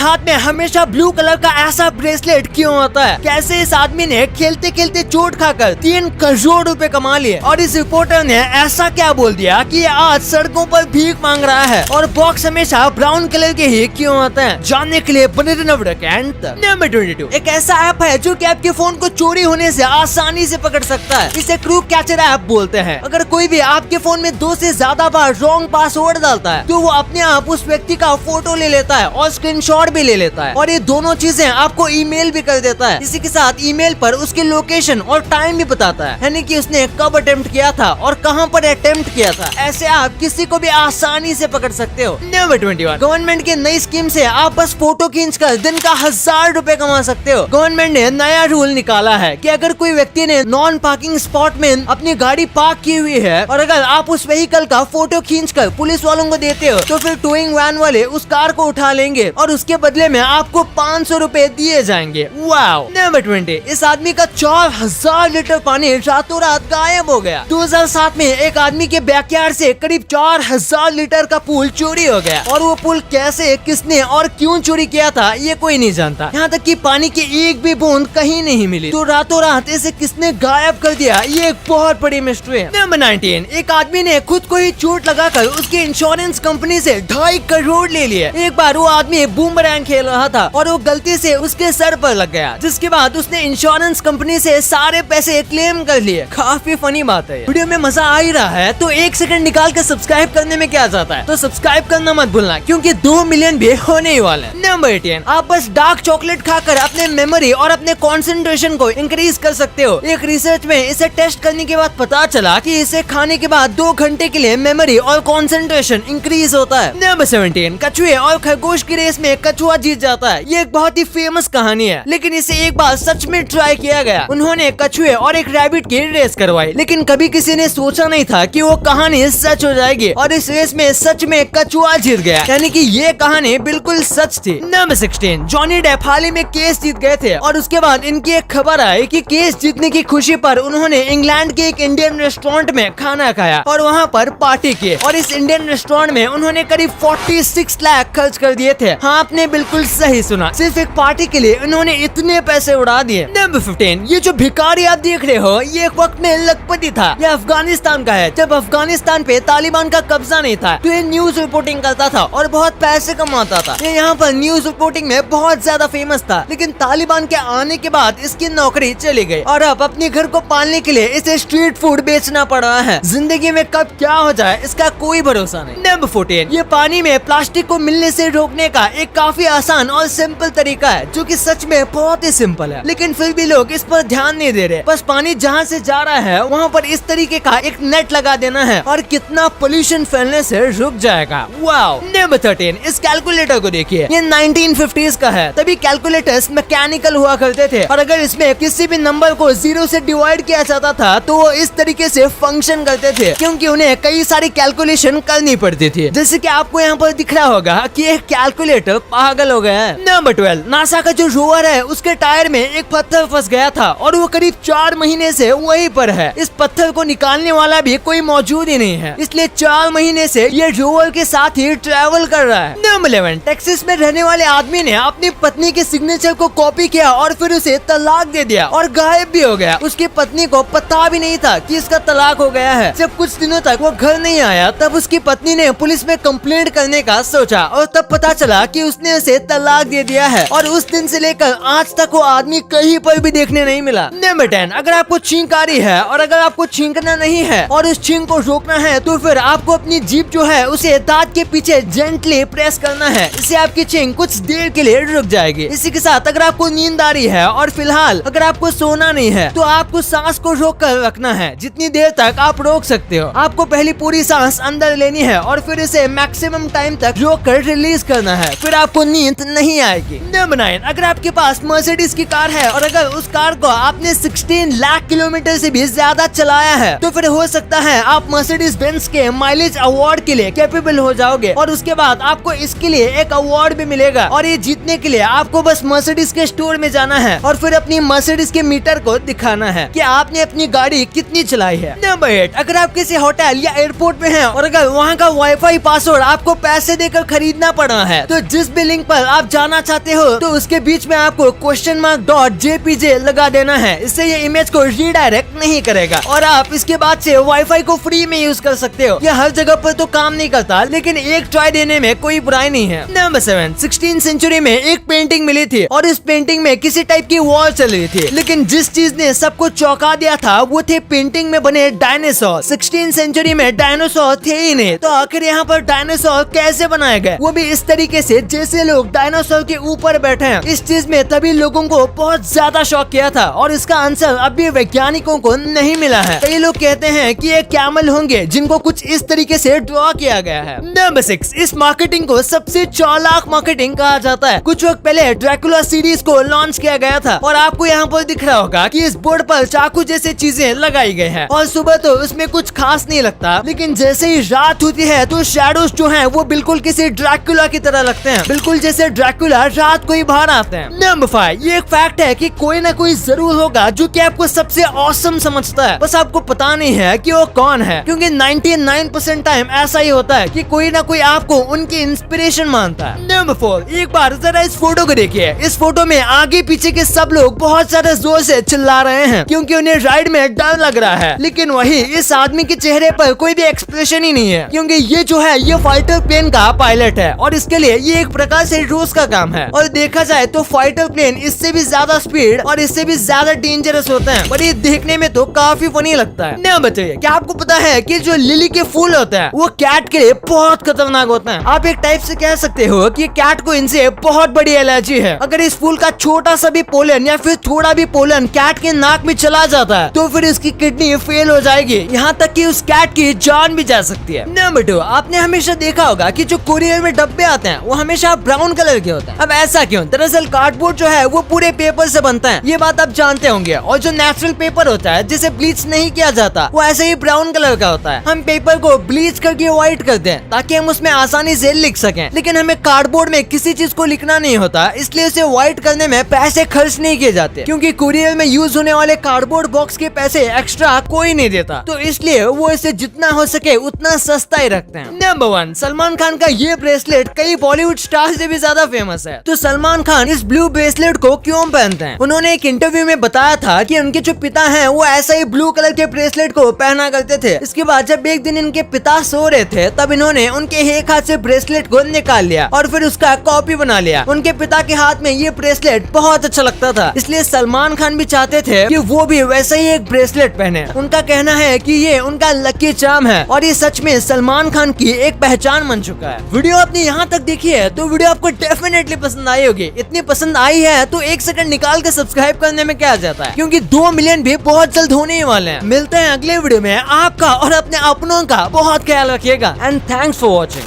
हाथ में हमेशा ब्लू कलर का ऐसा ब्रेसलेट क्यों होता है? कैसे इस आदमी ने खेलते खेलते चोट खाकर 3 करोड़ रुपए कमा लिए? और इस रिपोर्टर ने ऐसा क्या बोल दिया कि ये आज सड़कों पर भीख मांग रहा है? और बॉक्स हमेशा ब्राउन कलर के ही क्यों होते हैं? जानने के लिए बने रहना नंबर 22। एक ऐसा ऐप है जो कि आपके फोन को चोरी होने से आसानी से पकड़ सकता है। इसे क्रू कैचर ऐप बोलते हैं। अगर कोई भी आपके फोन में 2 से ज्यादा बार रॉन्ग पासवर्ड डालता है तो वो अपने आप उस व्यक्ति का फोटो ले लेता है और स्क्रीनशॉट भी ले लेता है, और ये दोनों चीजें आपको ईमेल भी कर देता है। इसी के साथ ईमेल पर उसकी लोकेशन और टाइम भी बताता है, यानी कि उसने कब अटेम्प्ट किया था और कहां पर अटेम्प्ट किया था। ऐसे आप किसी को भी आसानी से पकड़ सकते हो। नंबर 21। गवर्नमेंट की नई स्कीम से आप बस फोटो खींचकर दिन का 1000 रुपए कमा सकते हो। गवर्नमेंट ने नया रूल निकाला है कि अगर कोई व्यक्ति ने नॉन पार्किंग स्पॉट में अपनी गाड़ी पार्क की हुई है और अगर आप उस व्हीकल का फोटो खींचकर पुलिस वालों को देते हो तो फिर टोइंग वैन वाले उस कार को उठा लेंगे और उसके बदले में आपको 500 रुपए दिए जाएंगे। वाओ। नंबर 20। इस आदमी का 4000 लीटर पानी रातों रात गायब हो गया। 2007 में एक आदमी के बैकयार्ड से करीब 4000 लीटर का पूल चोरी हो गया, और वो पूल कैसे, किसने और क्यों चोरी किया था ये कोई नहीं जानता। यहाँ तक कि पानी की एक भी बूंद कहीं नहीं मिली। तो रातों रात इसे किसने गायब कर दिया, ये एक बहुत बड़ी मिस्ट्री है। नंबर 19। एक आदमी ने खुद को ही चोट लगाकर उसकी इंश्योरेंस कंपनी से 2.5 करोड़ ले लिए। एक बार वो आदमी बूमरैंग खेल रहा था और वो गलती से उसके सर पर लग गया, जिसके बाद उसने इंश्योरेंस कंपनी से सारे पैसे क्लेम कर लिए। काफी फनी बात है। वीडियो में मजा आ ही रहा है तो 1 सेकंड निकाल कर सब्सक्राइब करने में क्या जाता है, तो सब्सक्राइब करना मत भूलना क्योंकि 2 मिलियन भी होने ही वाले हैं। नंबर 18। आप बस डार्क चॉकलेट खाकर अपने मेमोरी और अपने कंसंट्रेशन को इंक्रीज कर सकते हो। एक रिसर्च में इसे टेस्ट करने के बाद पता चला कि इसे खाने के बाद 2 घंटे के लिए मेमोरी और कंसंट्रेशन इंक्रीज होता है। नंबर 17। कछुए और खरगोश की रेस में कछुआ जीत जाता है। ये एक बहुत ही फेमस कहानी है, लेकिन इसे एक बार सच में ट्राई किया गया। उन्होंने कछुए और एक रैबिट की रेस करवाई, लेकिन कभी किसी ने सोचा नहीं था कि वो कहानी सच हो जाएगी और इस रेस में सच में कछुआ जीत गया, यानी कि ये कहानी बिल्कुल सच थी। नंबर 16। जॉनी डेप हाल ही में केस जीत गए थे और उसके बाद इनकी एक खबर आई कि केस जीतने की खुशी पर उन्होंने इंग्लैंड के एक इंडियन रेस्टोरेंट में खाना खाया और वहाँ पर पार्टी की, और इस इंडियन रेस्टोरेंट में उन्होंने करीब 46 लाख खर्च कर दिए थे। हाँ, आपने बिल्कुल सही सुना, सिर्फ एक पार्टी के लिए उन्होंने इतने पैसे उड़ा दिए। नंबर 15। ये जो भिखारी आप देख रहे हो ये एक वक्त में लखपति था। ये अफगानिस्तान का है। जब अफगानिस्तान पे तालिबान का कब्जा नहीं था तो ये न्यूज रिपोर्टिंग करता था और बहुत पैसे कमाता था। ये यहाँ पर न्यूज रिपोर्टिंग में बहुत ज्यादा फेमस था, लेकिन तालिबान के आने के बाद इसकी नौकरी चली गई और अब अपने घर को पालने के लिए इसे स्ट्रीट फूड बेचना पड़ रहा है। जिंदगी में कब क्या हो जाए इसका कोई भरोसा नहीं। नंबर 14। ये पानी में प्लास्टिक को मिलने से रोकने का एक काफी आसान और सिंपल तरीका है, जो कि सच में बहुत ही सिंपल है, लेकिन फिर भी लोग इस पर ध्यान नहीं दे रहे। बस पानी जहाँ से जा रहा है वहाँ पर इस तरीके का एक नेट लगा देना है और कितना पोल्यूशन फैलने से रुक जाएगा। वाओ। नंबर 13। इस कैलकुलेटर को देखिए, ये 1950s का है। तभी कैलकुलेटर्स मैकेनिकल हुआ करते थे और अगर इसमें किसी भी नंबर को 0 से डिवाइड किया जाता था तो वो इस तरीके से फंक्शन करते थे, क्योंकि उन्हें कई सारी कैलकुलेशन करनी पड़ती थी। जैसे कि आपको यहाँ पर दिख रहा होगा कि एक कैलकुलेटर पागल हो गया है। नंबर 12। नासा का जो रोवर है उसके टायर में एक पत्थर फंस गया था और वो करीब 4 महीने से वहीं पर है। इस पत्थर को निकालने वाला भी कोई मौजूद ही नहीं है, इसलिए 4 महीने से ये रोवर के साथ ही ट्रैवल कर रहा है। नंबर 11। टेक्सास में रहने वाले आदमी ने अपनी पत्नी के सिग्नेचर को कॉपी किया और फिर उसे तलाक दे दिया और गायब भी हो गया। उसकी पत्नी को पता भी नहीं था कि इसका तलाक हो गया है। जब कुछ दिनों तक वो घर नहीं आया तब उसकी पत्नी ने पुलिस में कंप्लेंट करने का सोचा और तब पता चला कि उसने उसे तलाक दे दिया है और उस दिन से लेकर आज तक वो आदमी कहीं पर भी देखने नहीं मिला। नंबर 10। अगर आपको छींक आ रही है और अगर आपको छींकना नहीं है और उस छींक को रोकना है तो फिर आपको अपनी जीभ जो है उसे दांत के पीछे जेंटली प्रेस करना है। इससे आपकी छींक कुछ देर के लिए रुक जाएगी। इसी के साथ अगर आपको नींद आ रही है और फिलहाल अगर आपको सोना नहीं है तो आपको सांस को रोक कर रखना है जितनी देर तक आप रोक सकते हो। आपको पहली पूरी सांस अंदर लेनी है और फिर इसे मैक्सिमम टाइम तक रोक कर रिलीज करना है, फिर आपको नींद नहीं आएगी। नंबर 9। अगर आपके पास मर्सिडीज की कार है और अगर उस कार को आपने 16 लाख किलोमीटर से भी ज्यादा चलाया है तो फिर हो सकता है आप मर्सिडीज बेंज के माइलेज अवार्ड के लिए कैपेबल हो जाओगे और उसके बाद आपको इसके लिए एक अवार्ड भी मिलेगा। और ये जीतने के लिए आपको बस मर्सिडीज के स्टोर में जाना है और फिर अपनी मर्सिडीज के मीटर को दिखाना है कि आपने अपनी गाड़ी कितनी चलाई है। नंबर 8। अगर आप किसी होटल या एयरपोर्ट में हैं और अगर वहाँ का वाईफाई पासवर्ड आपको पैसे देकर खरीदना पड़ रहा है तो जिस भी लिंक पर आप जाना चाहते हो तो उसके बीच में आपको $.jpj लगा देना है। इससे ये इमेज को रीडायरेक्ट नहीं करेगा और आप इसके बाद से वाईफाई को फ्री में यूज कर सकते हो। यह हर जगह पर तो काम नहीं करता, लेकिन एक ट्राई देने में कोई बुराई नहीं है। नंबर 7, 16th सेंचुरी में एक पेंटिंग मिली थी और इस पेंटिंग में किसी टाइप की वॉर चल रही थी, लेकिन जिस चीज ने सबको चौंका दिया था वो थे पेंटिंग में बने डायनासोर। 16th सेंचुरी में डायनासोर थे ही नहीं, तो आखिर यहाँ पर डायनासोर कैसे बनाए गए, वो भी इस तरीके से जैसे लोग डायनासोर के ऊपर बैठे हैं। इस चीज में तभी लोगों को बहुत ज्यादा शॉक किया था और इसका आंसर अभी वैज्ञानिकों को नहीं मिला है। कई लोग कहते हैं कि ये कैमल होंगे जिनको कुछ इस तरीके से ड्रॉ किया गया है। नंबर 6, इस मार्केटिंग को सबसे चालाक मार्केटिंग कहा जाता है। कुछ वक्त पहले ड्रैकुला सीरीज को लॉन्च किया गया था और आपको यहाँ पर दिख रहा होगा कि इस बोर्ड पर चाकू जैसे चीजें लगाई गई हैं और सुबह तो उसमें कुछ खास नहीं लगता, लेकिन जैसे ही रात होती है तो शैडोज जो हैं वो बिल्कुल किसी ड्रैकुला की तरह लगते हैं, बिल्कुल जैसे ड्रैकुला रात को ही बाहर आते हैं। नंबर 5, ये एक फैक्ट है कि कोई ना कोई जरूर होगा जो कि आपको सबसे ऑसम समझता है, बस आपको पता नहीं है कि वो कौन है, क्योंकि 99% टाइम ऐसा ही होता है कि कोई ना कोई आपको उनकी इंस्पिरेशन मानता है। नंबर 4, एक बार जरा इस फोटो को देखिए। इस फोटो में आगे पीछे के सब लोग बहुत ज्यादा जोर से चिल्ला रहे हैं क्योंकि उन्हें राइड में डर लग रहा है, लेकिन वही इस आदमी के चेहरे पर कोई भी एक्सप्रेशन ही नहीं है, क्योंकि ये जो है ये फाइटर प्लेन का पायलट है और इसके लिए ये एक प्रकार से रोज का काम है। और देखा जाए तो फाइटर प्लेन इससे भी ज्यादा स्पीड और इससे भी ज्यादा डेंजरस होते हैं, पर ये देखने में तो काफी फनी लगता है। नहीं बताइए, क्या आपको पता है कि जो लिली के फूल होते हैं वो कैट के लिए बहुत खतरनाक होते हैं। आप एक टाइप से कह सकते हो कि कैट को इनसे बहुत बड़ी एलर्जी है। अगर इस फूल का छोटा सा भी पोलन या फिर थोड़ा भी पोलन कैट के नाक में चला जाता है तो फिर उसकी किडनी फेल हो जाएगी, यहाँ तक कि उस कैट की जान भी जा सकती है। नंबर 2, आपने हमेशा देखा होगा कि जो कुरियर में डब्बे आते हैं वो हमेशा ब्राउन कलर के होते हैं। अब ऐसा क्यों? दरअसल कार्डबोर्ड जो है वो पूरे पेपर से बनता है, ये बात आप जानते होंगे, और जो नेचुरल पेपर होता है जिसे ब्लीच नहीं किया जाता वो ऐसे ही ब्राउन कलर का होता है। हम पेपर को ब्लीच करके व्हाइट करते हैं ताकि हम उसमें आसानी से लिख सकें, लेकिन हमें कार्डबोर्ड में किसी चीज को लिखना नहीं होता, इसलिए उसे व्हाइट करने में पैसे खर्च नहीं किए जाते, क्योंकि कुरियर में यूज होने वाले कार्डबोर्ड बॉक्स के पैसे एक्स्ट्रा कोई नहीं देता, तो इसलिए वो इसे जितना हो सके उतना सस्ता ही रखते हैं। नंबर 1, सलमान खान का ये ब्रेसलेट कई बॉलीवुड स्टार से भी ज्यादा फेमस है। तो सलमान खान इस ब्लू ब्रेसलेट को क्यों पहनते हैं? उन्होंने एक इंटरव्यू में बताया था कि उनके जो पिता हैं वो ऐसा ही ब्लू कलर के ब्रेसलेट को पहना करते थे। इसके बाद जब एक दिन इनके पिता सो रहे थे तब इन्होंने उनके एक हाथ से ब्रेसलेट को निकाल लिया और फिर उसका कॉपी बना लिया। उनके पिता के हाथ में ये ब्रेसलेट बहुत अच्छा लगता था, इसलिए सलमान खान भी चाहते थे कि वो भी वैसा ही एक ब्रेसलेट पहने। उनका कहना है कि ये उनका लकी चार्म है और ये सच में सलमान खान की एक पहचान बन चुका है। वीडियो आपने यहाँ तक देखी है तो वीडियो आपको डेफिनेटली पसंद आई होगी। इतनी पसंद आई है तो 1 सेकंड निकाल के सब्सक्राइब करने में क्या जाता है, क्योंकि 2 मिलियन भी बहुत जल्द होने ही वाले हैं। मिलते हैं अगले वीडियो में। आपका और अपने अपनों का बहुत ख्याल रखिएगा एंड थैंक्स फॉर वॉचिंग।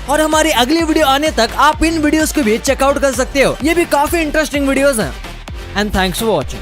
और हमारी अगली वीडियो आने तक आप इन वीडियोस को भी चेकआउट कर सकते हो, ये भी काफी इंटरेस्टिंग वीडियोस हैं। And thanks for watching.